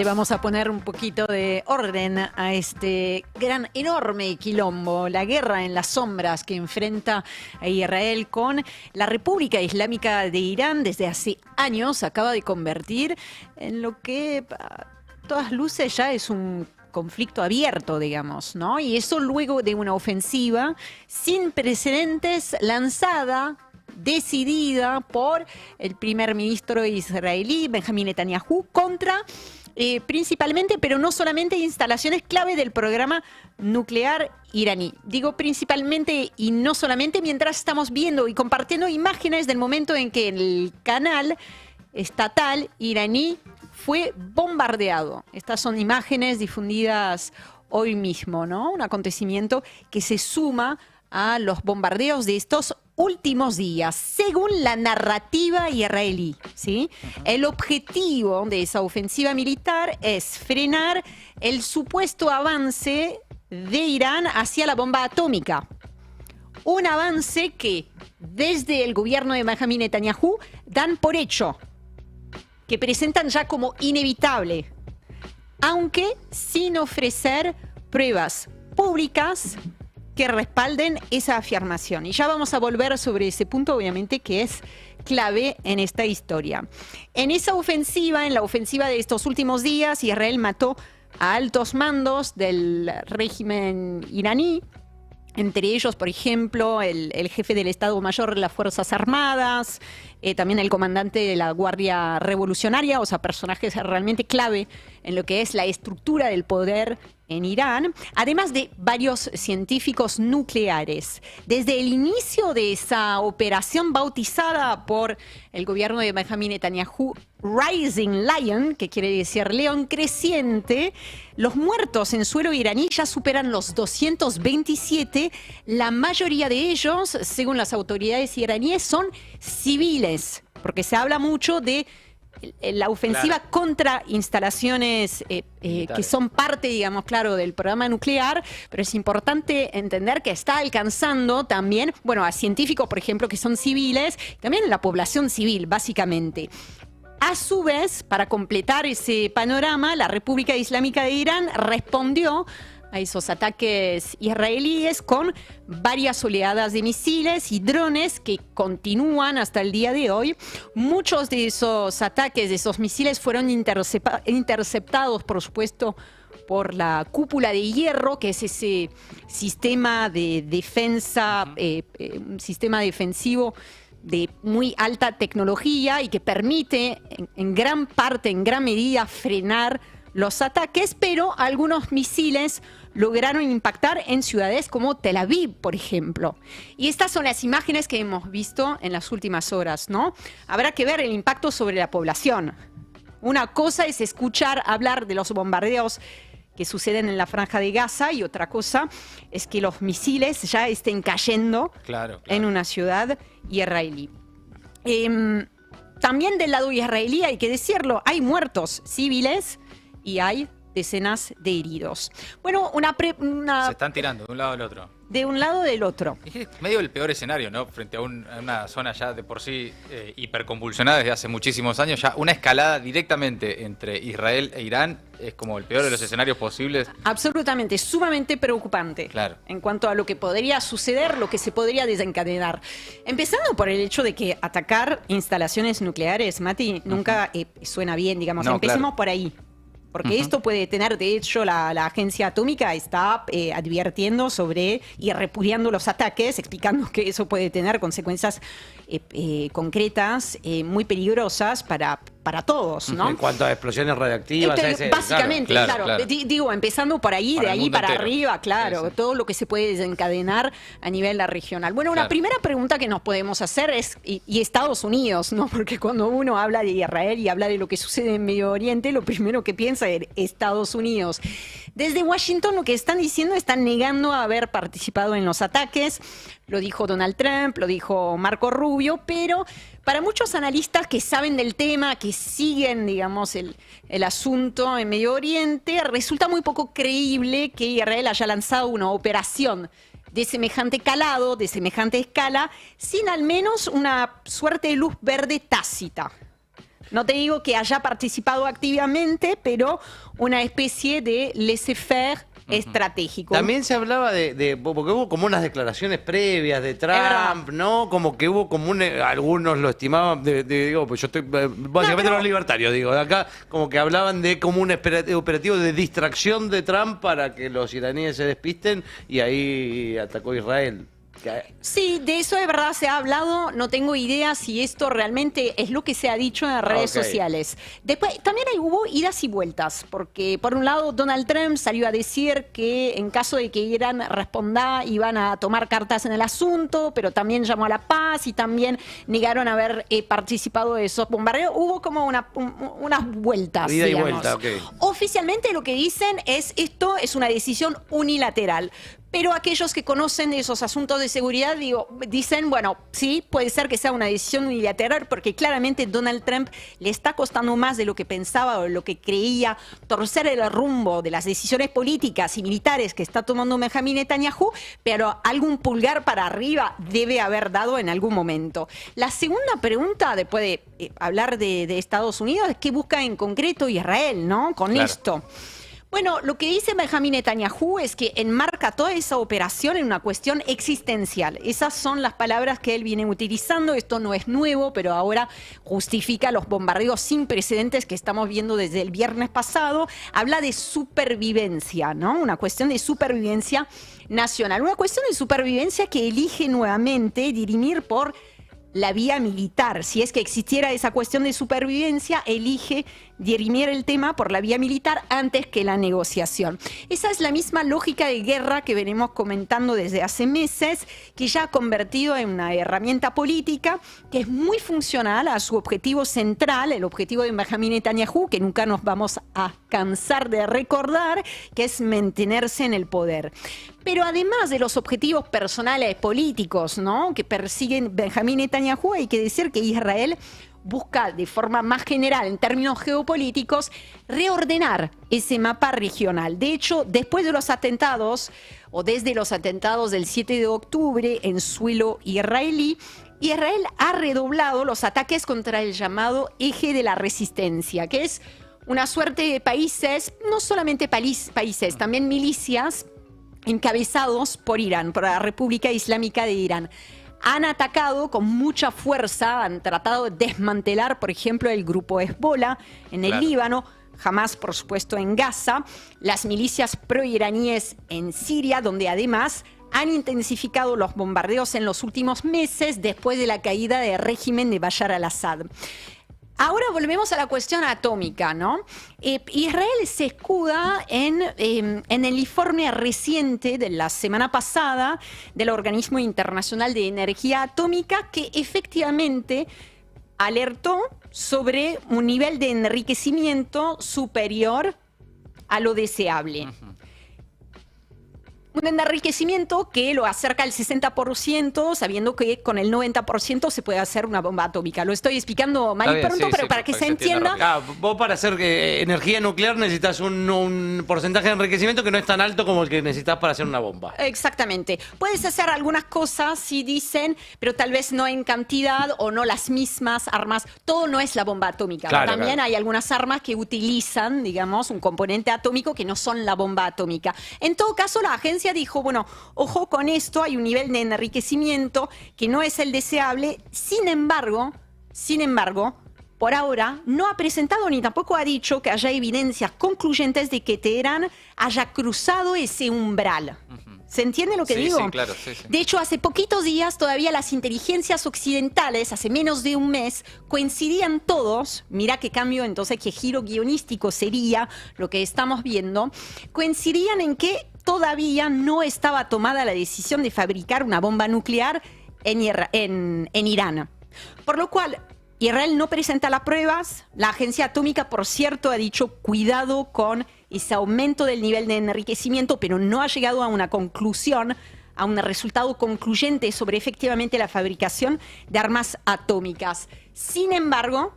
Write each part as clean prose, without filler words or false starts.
Le vamos a poner un poquito de orden a este gran, enorme quilombo, la guerra en las sombras que enfrenta a Israel con la República Islámica de Irán. Desde hace años acaba de convertir en lo que a todas luces ya es un conflicto abierto, digamos, ¿no? Y eso luego de una ofensiva sin precedentes lanzada, decidida por el primer ministro israelí, Benjamín Netanyahu, contra principalmente, pero no solamente, instalaciones clave del programa nuclear iraní. Digo principalmente y no solamente, mientras estamos viendo y compartiendo imágenes del momento en que el canal estatal iraní fue bombardeado. Estas son imágenes difundidas hoy mismo, ¿no? Un acontecimiento que se suma a los bombardeos de estos últimos días, según la narrativa israelí, ¿sí? El objetivo de esa ofensiva militar es frenar el supuesto avance de Irán hacia la bomba atómica. Un avance que desde el gobierno de Benjamín Netanyahu dan por hecho, que presentan ya como inevitable, aunque sin ofrecer pruebas públicas que respalden esa afirmación. Y ya vamos a volver sobre ese punto, obviamente, que es clave en esta historia. En esa ofensiva, en la ofensiva de estos últimos días, Israel mató a altos mandos del régimen iraní, entre ellos, por ejemplo, el jefe del Estado Mayor de las Fuerzas Armadas, también el comandante de la Guardia Revolucionaria, o sea, personajes realmente clave en lo que es la estructura del poder en Irán, además de varios científicos nucleares. Desde el inicio de esa operación bautizada por el gobierno de Benjamín Netanyahu, Rising Lion, que quiere decir león creciente, los muertos en suelo iraní ya superan los 227. La mayoría de ellos, según las autoridades iraníes, son civiles, porque se habla mucho de la ofensiva contra instalaciones que son parte, digamos, claro, del programa nuclear, pero es importante entender que está alcanzando también, bueno, a científicos, por ejemplo, que son civiles, también la población civil, básicamente. A su vez, para completar ese panorama, la República Islámica de Irán respondió a esos ataques israelíes con varias oleadas de misiles y drones que continúan hasta el día de hoy. Muchos de esos ataques, de esos misiles, fueron interceptados, por supuesto, por la cúpula de hierro, que es ese sistema de defensa, un sistema defensivo de muy alta tecnología y que permite en gran parte, en gran medida, frenar los ataques, pero algunos misiles lograron impactar en ciudades como Tel Aviv, por ejemplo. Y estas son las imágenes que hemos visto en las últimas horas, ¿no? Habrá que ver el impacto sobre la población. Una cosa es escuchar hablar de los bombardeos que suceden en la Franja de Gaza y otra cosa es que los misiles ya estén cayendo en una ciudad israelí. También del lado israelí, hay que decirlo, hay muertos civiles y hay decenas de heridos. Bueno, se están tirando de un lado al otro. De un lado del otro. Es medio el peor escenario, ¿no? Frente a una zona ya de por sí hiperconvulsionada desde hace muchísimos años, ya una escalada directamente entre Israel e Irán es como el peor de los escenarios posibles. Absolutamente, sumamente preocupante. Claro. En cuanto a lo que podría suceder, lo que se podría desencadenar. Empezando por el hecho de que atacar instalaciones nucleares, Mati, nunca suena bien, digamos. No, empecemos por ahí. Porque esto puede tener, de hecho, la agencia atómica está advirtiendo sobre y repudiando los ataques, explicando que eso puede tener consecuencias concretas muy peligrosas para todos, ¿no? En cuanto a explosiones radiactivas. Básicamente, claro. Claro. Digo, empezando por ahí, de ahí para arriba, claro, sí. Todo lo que se puede desencadenar a nivel regional. Bueno, la primera pregunta que nos podemos hacer es, y Estados Unidos, ¿no? Porque cuando uno habla de Israel y habla de lo que sucede en Medio Oriente, lo primero que piensa es Estados Unidos. Desde Washington lo que están diciendo, están negando haber participado en los ataques. Lo dijo Donald Trump, lo dijo Marco Rubio, pero para muchos analistas que saben del tema, que siguen, digamos, el asunto en Medio Oriente, resulta muy poco creíble que Israel haya lanzado una operación de semejante calado, de semejante escala, sin al menos una suerte de luz verde tácita. No te digo que haya participado activamente, pero una especie de laissez-faire estratégico. También se hablaba porque hubo como unas declaraciones previas de Trump, ¿no? Como que hubo como algunos lo estimaban, digo, pues yo estoy básicamente los libertarios, digo, de acá como que hablaban de como un operativo de distracción de Trump para que los iraníes se despisten y ahí atacó Israel. Sí, de eso de verdad se ha hablado. No tengo idea si esto realmente es lo que se ha dicho en las redes sociales. Después, también hubo idas y vueltas, porque por un lado Donald Trump salió a decir que en caso de que Irán responda iban a tomar cartas en el asunto, pero también llamó a la paz y también negaron haber participado de esos bombardeos. Hubo como unas vueltas, ida digamos. y vuelta, okay. Oficialmente lo que dicen es esto es una decisión unilateral. Pero aquellos que conocen de esos asuntos de seguridad dicen, bueno, sí, puede ser que sea una decisión unilateral porque claramente Donald Trump le está costando más de lo que pensaba o lo que creía torcer el rumbo de las decisiones políticas y militares que está tomando Benjamin Netanyahu, pero algún pulgar para arriba debe haber dado en algún momento. La segunda pregunta, después de hablar de Estados Unidos, es qué busca en concreto Israel, ¿no? Con esto. Bueno, lo que dice Benjamin Netanyahu es que enmarca toda esa operación en una cuestión existencial. Esas son las palabras que él viene utilizando. Esto no es nuevo, pero ahora justifica los bombardeos sin precedentes que estamos viendo desde el viernes pasado. Habla de supervivencia, ¿no? Una cuestión de supervivencia nacional. Una cuestión de supervivencia que elige nuevamente dirimir por la vía militar. Si es que existiera esa cuestión de supervivencia, elige dirimir el tema por la vía militar antes que la negociación. Esa es la misma lógica de guerra que venimos comentando desde hace meses, que ya ha convertido en una herramienta política que es muy funcional a su objetivo central, el objetivo de Benjamin Netanyahu, que nunca nos vamos a cansar de recordar, que es mantenerse en el poder. Pero además de los objetivos personales políticos, ¿no?, que persiguen Benjamin Netanyahu, hay que decir que Israel busca de forma más general, en términos geopolíticos, reordenar ese mapa regional. De hecho, después de los atentados, o desde los atentados del 7 de octubre en suelo israelí, Israel ha redoblado los ataques contra el llamado eje de la resistencia, que es una suerte de países, no solamente países, también milicias encabezados por Irán, por la República Islámica de Irán. Han atacado con mucha fuerza, han tratado de desmantelar, por ejemplo, el grupo Hezbollah en el Líbano, Hamas, por supuesto, en Gaza, las milicias proiraníes en Siria, donde además han intensificado los bombardeos en los últimos meses después de la caída del régimen de Bashar al-Assad. Ahora volvemos a la cuestión atómica, ¿no? Israel se escuda en el informe reciente de la semana pasada del Organismo Internacional de Energía Atómica, que efectivamente alertó sobre un nivel de enriquecimiento superior a lo deseable. Un enriquecimiento que lo acerca al 60%, sabiendo que con el 90% se puede hacer una bomba atómica. Lo estoy explicando mal y pronto, pero para que se entienda. Vos para hacer energía nuclear necesitas un porcentaje de enriquecimiento que no es tan alto como el que necesitas para hacer una bomba. Exactamente. Puedes hacer algunas cosas, si dicen, pero tal vez no en cantidad o no las mismas armas. Todo no es la bomba atómica. También hay algunas armas que utilizan, digamos, un componente atómico que no son la bomba atómica. En todo caso, la agencia dijo, bueno, ojo con esto, hay un nivel de enriquecimiento que no es el deseable. Sin embargo, por ahora no ha presentado ni tampoco ha dicho que haya evidencias concluyentes de que Teherán haya cruzado ese umbral. ¿Se entiende lo que digo? Sí, claro. Sí. De hecho, hace poquitos días todavía las inteligencias occidentales, hace menos de un mes, coincidían todos, mira qué cambio entonces, qué giro guionístico sería lo que estamos viendo, coincidían en que todavía no estaba tomada la decisión de fabricar una bomba nuclear en Irán. Por lo cual, Israel no presenta las pruebas. La agencia atómica, por cierto, ha dicho cuidado con ese aumento del nivel de enriquecimiento, pero no ha llegado a una conclusión, a un resultado concluyente sobre efectivamente la fabricación de armas atómicas. Sin embargo,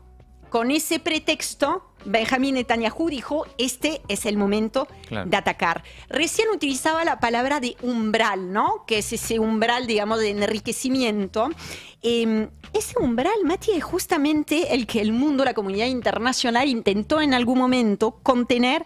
con ese pretexto, Benjamín Netanyahu dijo, este es el momento de atacar. Recién utilizaba la palabra de umbral, ¿no? Que es ese umbral, digamos, de enriquecimiento. Ese umbral, Mati, es justamente el que el mundo, la comunidad internacional, intentó en algún momento contener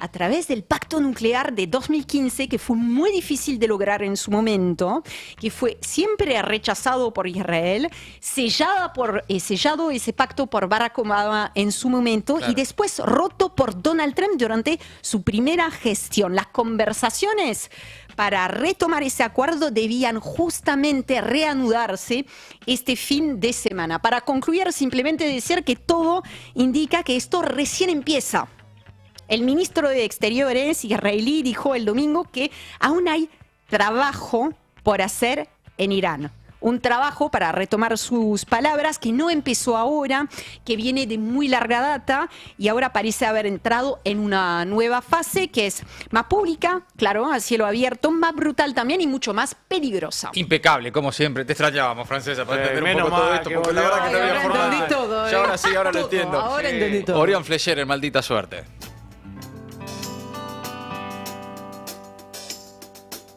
a través del pacto nuclear de 2015, que fue muy difícil de lograr en su momento, que fue siempre rechazado por Israel, sellado ese pacto por Barack Obama en su momento, y después roto por Donald Trump durante su primera gestión. Las conversaciones para retomar ese acuerdo debían justamente reanudarse este fin de semana. Para concluir, simplemente decir que todo indica que esto recién empieza. El ministro de Exteriores israelí dijo el domingo que aún hay trabajo por hacer en Irán. Un trabajo, para retomar sus palabras, que no empezó ahora, que viene de muy larga data y ahora parece haber entrado en una nueva fase que es más pública, claro, a cielo abierto, más brutal también y mucho más peligrosa. Impecable, como siempre. Te extrañábamos, Francesa, para entender un poco menos todo mal esto, que porque la verdad que no Ahora había forma. entendí todo, Ya ahora sí, ahora lo entiendo. Ahora entendí todo. Orión Fleischer, en Maldita Suerte.